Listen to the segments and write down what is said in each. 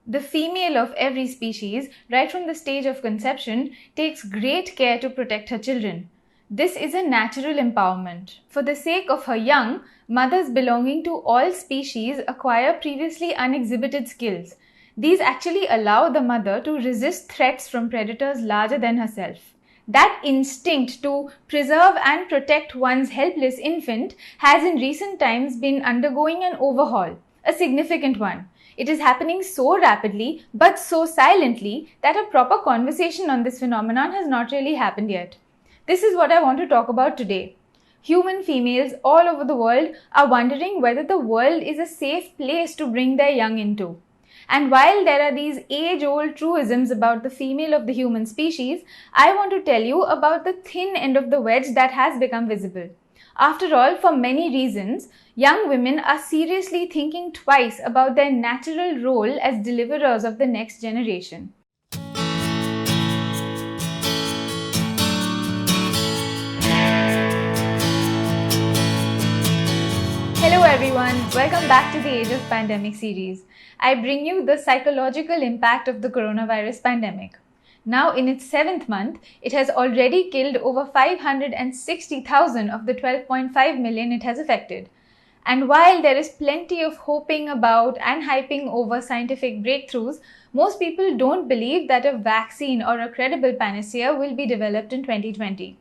The female of every species, right from the stage of conception, takes great care to protect her children. This is a natural empowerment. For the sake of her young, mothers belonging to all species acquire previously unexhibited skills. These actually allow the mother to resist threats from predators larger than herself. That instinct to preserve and protect one's helpless infant has in recent times been undergoing an overhaul, a significant one. It is happening so rapidly but so silently that a proper conversation on this phenomenon has not really happened yet. This is what I want to talk about today. Human females all over the world are wondering whether the world is a safe place to bring their young into. And while there are these age-old truisms about the female of the human species, I want to tell you about the thin end of the wedge that has become visible. After all, for many reasons, young women are seriously thinking twice about their natural role as deliverers of the next generation. Hello everyone, welcome back to the Age of Pandemic series. I bring you the psychological impact of the coronavirus pandemic. Now in its 7th month, it has already killed over 560,000 of the 12.5 million it has affected. And while there is plenty of hoping about and hyping over scientific breakthroughs, most people don't believe that a vaccine or a credible panacea will be developed in 2020.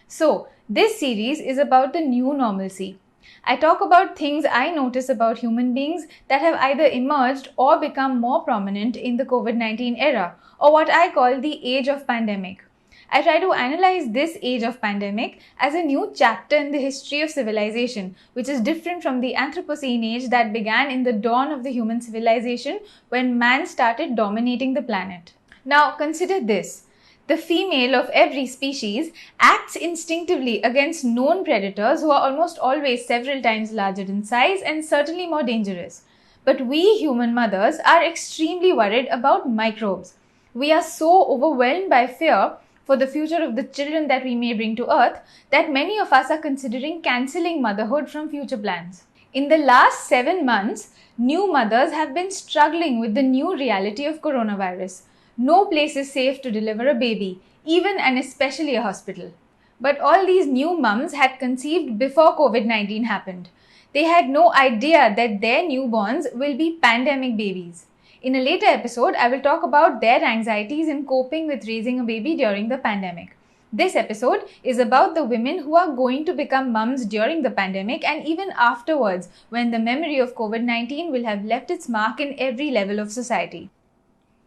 So, this series is about the new normalcy. I talk about things I notice about human beings that have either emerged or become more prominent in the COVID-19 era, or what I call the age of pandemic. I try to analyze this age of pandemic as a new chapter in the history of civilization, which is different from the Anthropocene age that began in the dawn of the human civilization when man started dominating the planet. Now consider this. The female of every species acts instinctively against known predators who are almost always several times larger in size and certainly more dangerous. But we human mothers are extremely worried about microbes. We are so overwhelmed by fear for the future of the children that we may bring to earth that many of us are considering cancelling motherhood from future plans. In the last 7 months, new mothers have been struggling with the new reality of coronavirus. No place is safe to deliver a baby, even and especially a hospital. But all these new mums had conceived before COVID-19 happened. They had no idea that their newborns will be pandemic babies. In a later episode, I will talk about their anxieties in coping with raising a baby during the pandemic. This episode is about the women who are going to become mums during the pandemic and even afterwards, when the memory of COVID-19 will have left its mark in every level of society.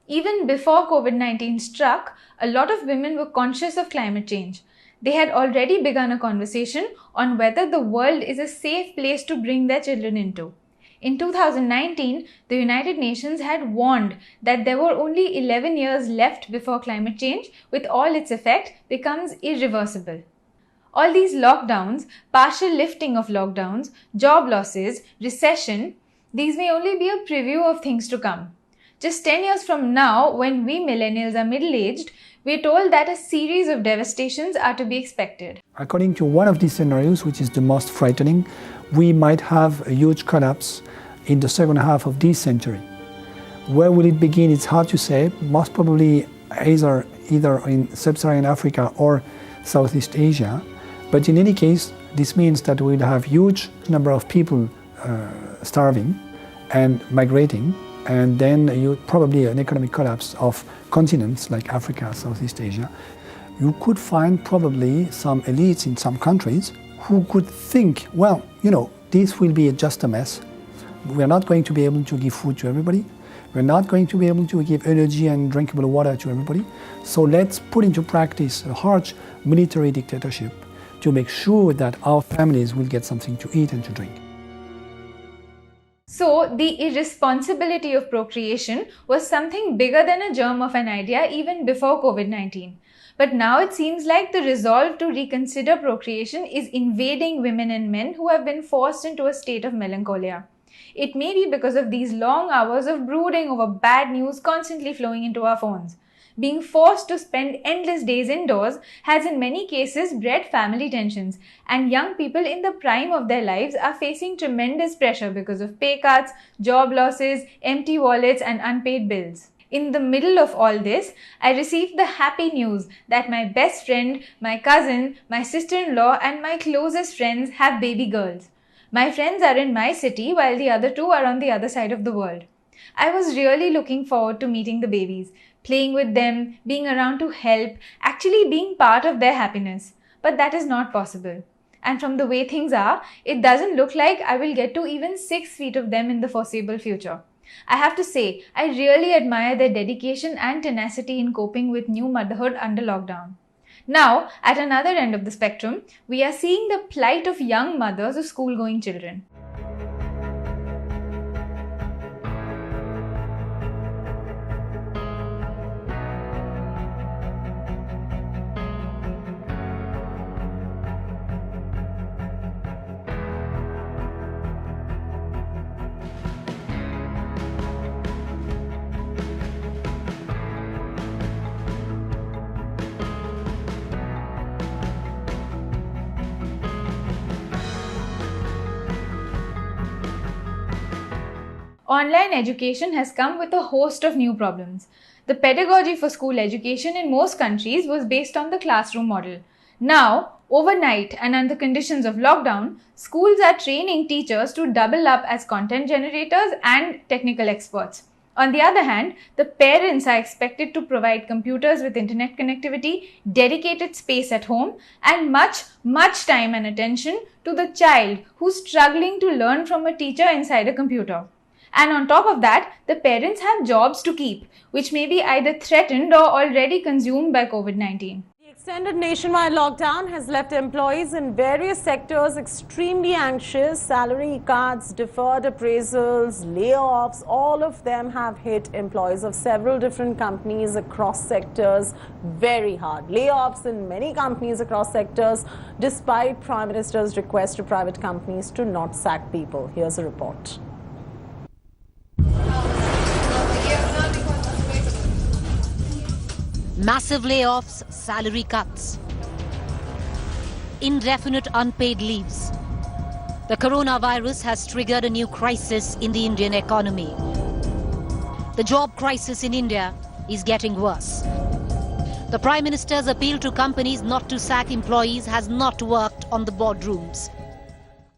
Even before COVID-19 struck, a lot of women were conscious of climate change. They had already begun a conversation on whether the world is a safe place to bring their children into. In 2019, the United Nations had warned that there were only 11 years left before climate change, with all its effect, becomes irreversible. All these lockdowns, partial lifting of lockdowns, job losses, recession, these may only be a preview of things to come. Just 10 years from now, when we millennials are middle-aged, we're told that a series of devastations are to be expected. According to one of these scenarios, which is the most frightening, we might have a huge collapse in the second half of this century. Where will it begin? It's hard to say. Most probably either in sub-Saharan Africa or Southeast Asia. But in any case, this means that we'll have huge number of people starving and migrating, and then probably an economic collapse of continents like Africa, Southeast Asia. You could find probably some elites in some countries who could think, well, this will be just a mess. We're not going to be able to give food to everybody. We're not going to be able to give energy and drinkable water to everybody. So let's put into practice a harsh military dictatorship to make sure that our families will get something to eat and to drink. So, the irresponsibility of procreation was something bigger than a germ of an idea even before COVID-19. But now it seems like the resolve to reconsider procreation is invading women and men who have been forced into a state of melancholia. It may be because of these long hours of brooding over bad news constantly flowing into our phones. Being forced to spend endless days indoors has in many cases bred family tensions, and young people in the prime of their lives are facing tremendous pressure because of pay cuts, job losses, empty wallets, and unpaid bills. In the middle of all this, I received the happy news that my best friend, my cousin, my sister-in-law, and my closest friends have baby girls. My friends are in my city while the other two are on the other side of the world. I was really looking forward to meeting the babies, playing with them, being around to help, actually being part of their happiness. But that is not possible. And from the way things are, it doesn't look like I will get to even 6 feet of them in the foreseeable future. I have to say, I really admire their dedication and tenacity in coping with new motherhood under lockdown. Now, at another end of the spectrum, we are seeing the plight of young mothers of school-going children. Online education has come with a host of new problems. The pedagogy for school education in most countries was based on the classroom model. Now, overnight and under conditions of lockdown, schools are training teachers to double up as content generators and technical experts. On the other hand, the parents are expected to provide computers with internet connectivity, dedicated space at home, and much time and attention to the child who's struggling to learn from a teacher inside a computer. And on top of that, the parents have jobs to keep, which may be either threatened or already consumed by COVID-19. The extended nationwide lockdown has left employees in various sectors extremely anxious. Salary cuts, deferred appraisals, layoffs, all of them have hit employees of several different companies across sectors very hard. Layoffs in many companies across sectors, despite Prime Minister's request to private companies to not sack people. Here's a report. Massive layoffs, salary cuts, indefinite unpaid leaves. The coronavirus has triggered a new crisis in the Indian economy. The job crisis in India is getting worse. The Prime Minister's appeal to companies not to sack employees has not worked on the boardrooms.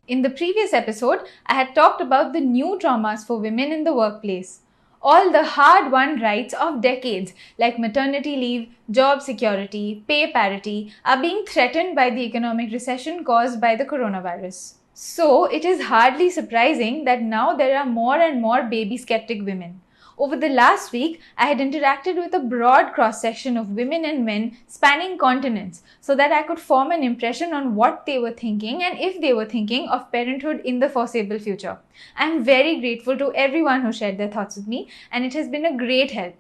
In the previous episode, I had talked about the new traumas for women in the workplace. All the hard-won rights of decades like maternity leave, job security, pay parity are being threatened by the economic recession caused by the coronavirus. So it is hardly surprising that now there are more and more baby skeptic women. Over the last week, I had interacted with a broad cross-section of women and men spanning continents so that I could form an impression on what they were thinking and if they were thinking of parenthood in the foreseeable future. I am very grateful to everyone who shared their thoughts with me, and it has been a great help.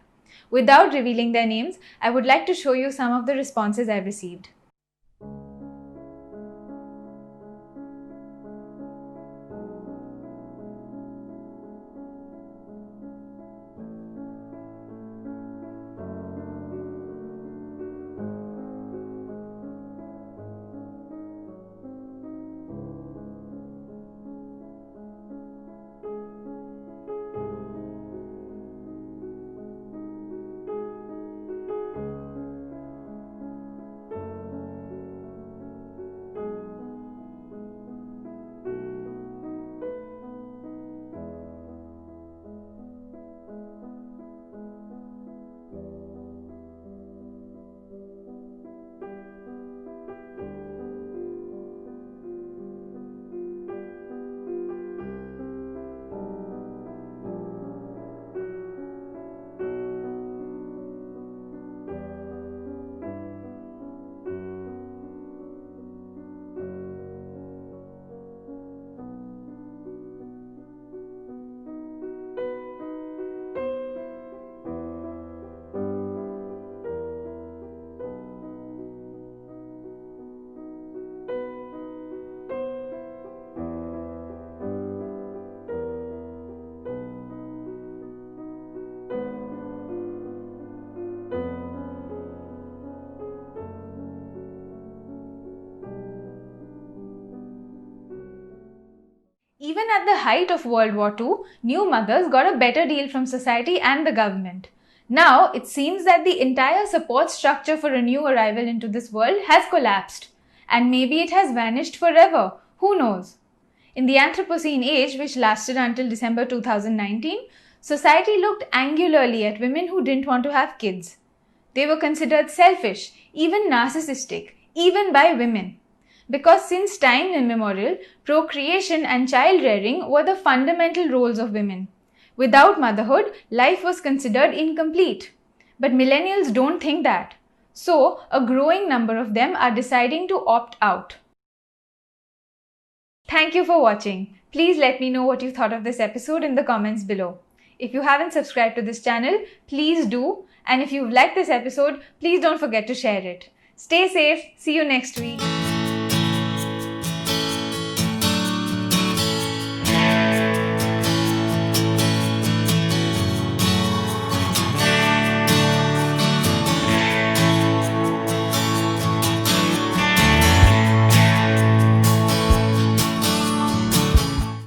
Without revealing their names, I would like to show you some of the responses I've received. even at the height of World War II, new mothers got a better deal from society and the government. Now, it seems that the entire support structure for a new arrival into this world has collapsed. And maybe it has vanished forever. Who knows? In the Anthropocene age, which lasted until December 2019, society looked angularly at women who didn't want to have kids. They were considered selfish, even narcissistic, even by women. Because since time immemorial, procreation and child rearing were the fundamental roles of women. Without motherhood, life was considered incomplete. But millennials don't think that. So, a growing number of them are deciding to opt out. Thank you for watching. Please let me know what you thought of this episode in the comments below. If you haven't subscribed to this channel, please do. And if you've liked this episode, please don't forget to share it. Stay safe. See you next week.